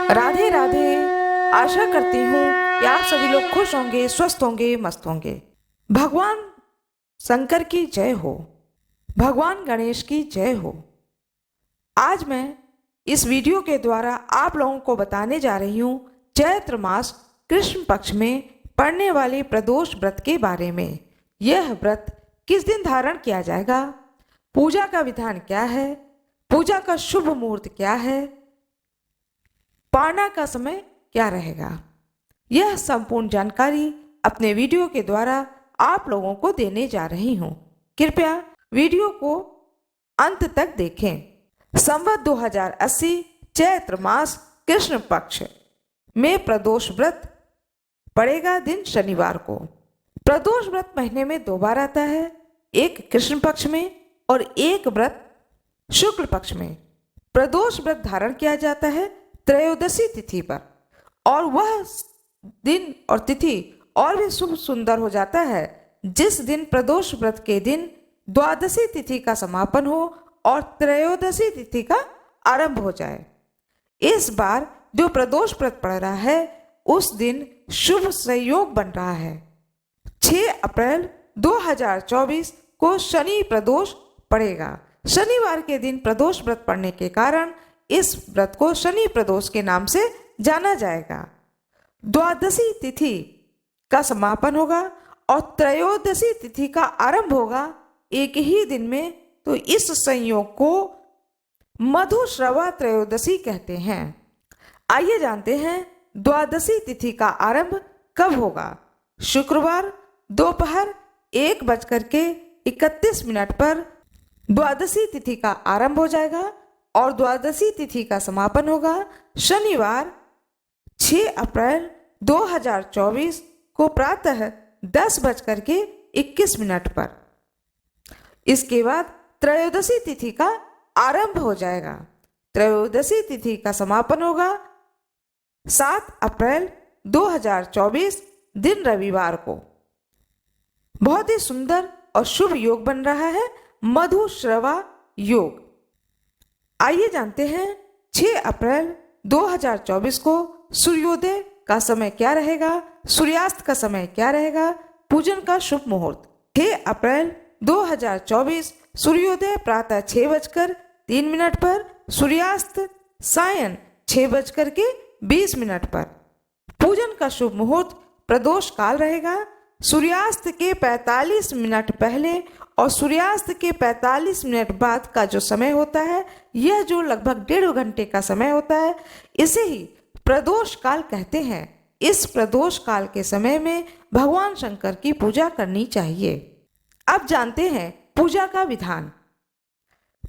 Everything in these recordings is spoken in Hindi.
राधे राधे। आशा करती हूँ कि आप सभी लोग खुश होंगे, स्वस्थ होंगे, मस्त होंगे। भगवान शंकर की जय हो, भगवान गणेश की जय हो। आज मैं इस वीडियो के द्वारा आप लोगों को बताने जा रही हूँ चैत्र मास कृष्ण पक्ष में पड़ने वाले प्रदोष व्रत के बारे में। यह व्रत किस दिन धारण किया जाएगा, पूजा का विधान क्या है, पूजा का शुभ मुहूर्त क्या है, पारना का समय क्या रहेगा, यह संपूर्ण जानकारी अपने वीडियो के द्वारा आप लोगों को देने जा रही हूँ। कृपया वीडियो को अंत तक देखें। संवत 2080 चैत्र मास कृष्ण पक्ष में प्रदोष व्रत पड़ेगा दिन शनिवार को। प्रदोष व्रत महीने में 2 बार आता है, एक कृष्ण पक्ष में और एक व्रत शुक्ल पक्ष में। प्रदोष व्रत धारण किया जाता है त्रयोदशी तिथि पर, और वह दिन और तिथि और भी शुभ सुंदर हो जाता है जिस दिन प्रदोष व्रत के दिन द्वादशी तिथि का समापन हो और त्रयोदशी तिथि का आरंभ हो जाए। इस बार जो प्रदोष व्रत पड़ रहा है उस दिन शुभ संयोग बन रहा है। 6 अप्रैल 2024 को शनि प्रदोष पड़ेगा। शनिवार के दिन प्रदोष व्रत पड़ने के कारण इस व्रत को शनि प्रदोष के नाम से जाना जाएगा। द्वादशी तिथि का समापन होगा और त्रयोदशी तिथि का आरंभ होगा एक ही दिन में, तो इस संयोग को मधुश्रवा त्रयोदशी कहते हैं। आइए जानते हैं द्वादशी तिथि का आरंभ कब होगा। शुक्रवार दोपहर 1:31 पर द्वादशी तिथि का आरंभ हो जाएगा और द्वादशी तिथि का समापन होगा शनिवार 6 अप्रैल 2024 को प्रातः 10:21 पर। इसके बाद त्रयोदशी तिथि का आरंभ हो जाएगा। त्रयोदशी तिथि का समापन होगा 7 अप्रैल 2024 दिन रविवार को। बहुत ही सुंदर और शुभ योग बन रहा है, मधुश्रवा योग। आइए जानते हैं 6 अप्रैल 2024 को सूर्योदय का समय क्या रहेगा, सूर्यास्त का समय क्या रहेगा, पूजन का शुभ मुहूर्त। 6 अप्रैल 2024 सूर्योदय प्रातः 6:03 पर, सूर्यास्त सायं 6:20 पर। पूजन का शुभ मुहूर्त प्रदोष काल रहेगा। सूर्यास्त के 45 मिनट पहले और सूर्यास्त के 45 मिनट बाद का जो समय होता है, यह जो लगभग 1.5 घंटे का समय होता है, इसे ही प्रदोष काल कहते हैं। इस प्रदोष काल के समय में भगवान शंकर की पूजा करनी चाहिए। अब जानते हैं पूजा का विधान।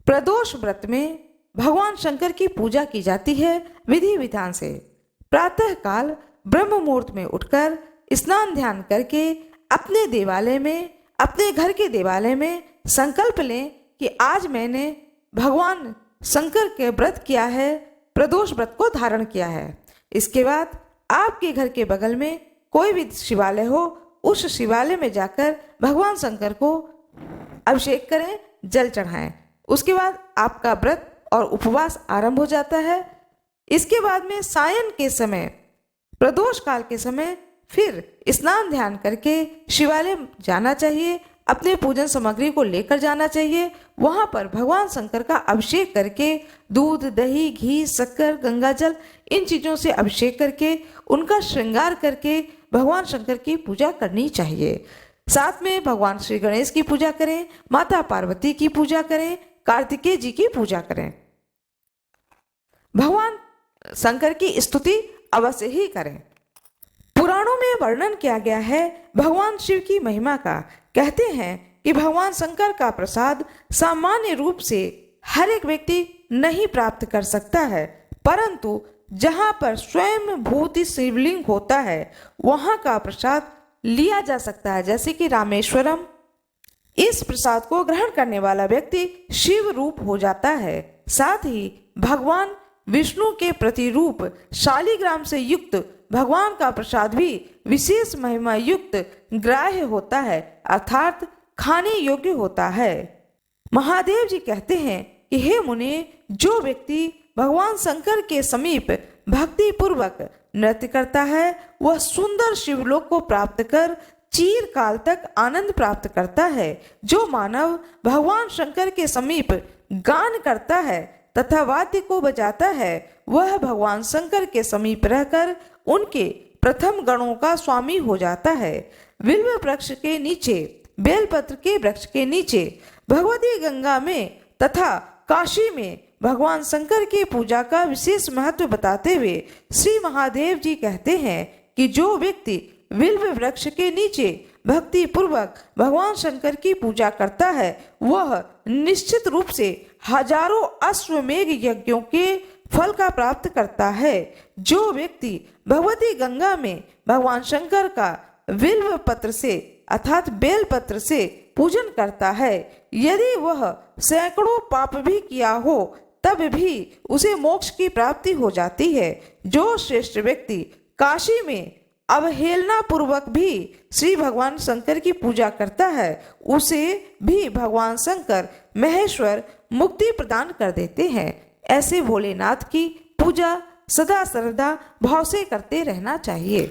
प्रदोष व्रत में भगवान शंकर की पूजा की जाती है विधि विधान से। प्रातः काल ब्रह्म मुहूर्त में उठकर स्नान ध्यान करके अपने देवालय में, अपने घर के देवालय में संकल्प लें कि आज मैंने भगवान शंकर के व्रत किया है, प्रदोष व्रत को धारण किया है। इसके बाद आपके घर के बगल में कोई भी शिवालय हो, उस शिवालय में जाकर भगवान शंकर को अभिषेक करें, जल चढ़ाएं। उसके बाद आपका व्रत और उपवास आरंभ हो जाता है। इसके बाद में सायं के समय, प्रदोष काल के समय फिर स्नान ध्यान करके शिवालय जाना चाहिए, अपने पूजन सामग्री को लेकर जाना चाहिए। वहां पर भगवान शंकर का अभिषेक करके दूध, दही, घी, शक्कर, गंगा जल, इन चीजों से अभिषेक करके उनका श्रृंगार करके भगवान शंकर की पूजा करनी चाहिए। साथ में भगवान श्री गणेश की पूजा करें, माता पार्वती की पूजा करें, कार्तिकेय जी की पूजा करें। भगवान शंकर की स्तुति अवश्य ही करें। पुराणों में वर्णन किया गया है भगवान शिव की महिमा का। कहते हैं कि भगवान शंकर का प्रसाद सामान्य रूप से हर एक व्यक्ति नहीं प्राप्त कर सकता है, परंतु जहां पर स्वयं भूति शिवलिंग होता है वहां का प्रसाद लिया जा सकता है, जैसे कि रामेश्वरम। इस प्रसाद को ग्रहण करने वाला व्यक्ति शिव रूप हो जाता है। साथ ही भगवान विष्णु के प्रतिरूप शालिग्राम से युक्त भगवान का प्रसाद भी विशेष महिमा युक्त ग्राह्य होता है, अर्थात खाने योग्य होता है। महादेव जी कहते हैं कि हे मुने, जो व्यक्ति भगवान शंकर के समीप भक्ति पूर्वक नृत्य करता है वह सुंदर शिवलोक को प्राप्त कर चिरकाल तक आनंद प्राप्त करता है। जो मानव भगवान शंकर के समीप गान करता है तथा वाद्य को बजाता है वह भगवान शंकर के समीप रहकर उनके प्रथम गणों का स्वामी हो जाता है। बिल्व वृक्ष के नीचे, बेलपत्र के वृक्ष के नीचे, भगवती गंगा में तथा काशी में भगवान शंकर की पूजा का विशेष महत्व बताते हुए श्री महादेव जी कहते हैं कि जो व्यक्ति बिल्व वृक्ष के नीचे भक्ति पूर्वक भगवान शंकर की पूजा करता है वह निश्चित रूप से हजारों अश्वमेघ यज्ञों के फल का प्राप्त करता है। जो व्यक्ति भगवती गंगा में भगवान शंकर का बिल्व पत्र से अर्थात बेल पत्र से पूजन करता है, यदि वह सैकड़ों पाप भी किया हो तब भी उसे मोक्ष की प्राप्ति हो जाती है। जो श्रेष्ठ व्यक्ति काशी में अवहेलना पूर्वक भी श्री भगवान शंकर की पूजा करता है उसे भी भगवान शंकर महेश्वर मुक्ति प्रदान कर देते हैं। ऐसे भोलेनाथ की पूजा सदा श्रद्धा भाव से करते रहना चाहिए।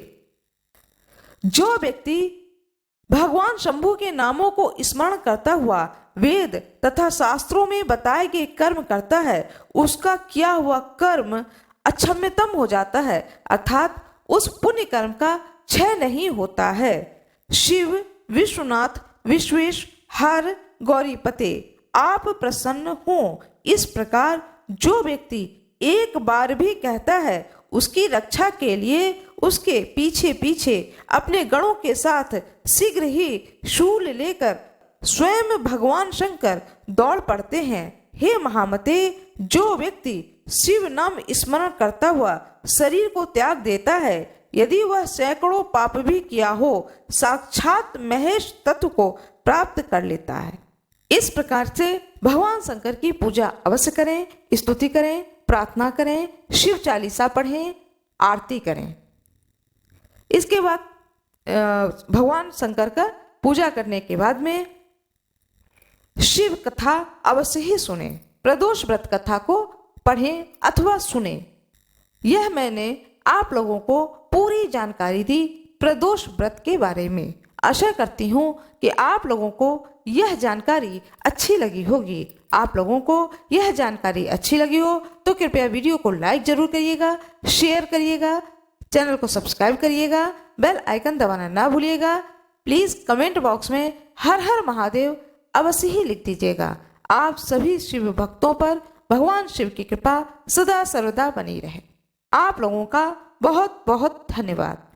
जो व्यक्ति भगवान शंभु के नामों को स्मरण करता हुआ वेद तथा शास्त्रों में बताए गए कर्म करता है उसका किया हुआ कर्म अक्षम्यतम हो जाता है अर्थात उस पुण्य कर्म का क्षय नहीं होता है। शिव विश्वनाथ विश्वेश हर गौरीपते आप प्रसन्न हो, इस प्रकार जो व्यक्ति एक बार भी कहता है उसकी रक्षा के लिए उसके पीछे पीछे अपने गणों के साथ शीघ्र ही शूल लेकर स्वयं भगवान शंकर दौड़ पड़ते हैं। हे महामते, जो व्यक्ति शिव नाम स्मरण करता हुआ शरीर को त्याग देता है यदि वह सैकड़ों पाप भी किया हो साक्षात महेश तत्व को प्राप्त कर लेता है। इस प्रकार से भगवान शंकर की पूजा अवश्य करें, स्तुति करें, प्रार्थना करें, शिव चालीसा पढ़ें, आरती करें। इसके बाद भगवान शंकर का पूजा करने के बाद में शिव कथा अवश्य ही सुने, प्रदोष व्रत कथा को पढ़ें अथवा सुने। यह मैंने आप लोगों को पूरी जानकारी दी प्रदोष व्रत के बारे में। आशा करती हूँ कि आप लोगों को यह जानकारी अच्छी लगी होगी। आप लोगों को यह जानकारी अच्छी लगी हो तो कृपया वीडियो को लाइक जरूर करिएगा, शेयर करिएगा, चैनल को सब्सक्राइब करिएगा, बेल आइकन दबाना ना भूलिएगा। प्लीज़ कमेंट बॉक्स में हर हर महादेव अवश्य ही लिख दीजिएगा। आप सभी शिव भक्तों पर भगवान शिव की कृपा सदा सर्वदा बनी रहे। आप लोगों का बहुत बहुत धन्यवाद।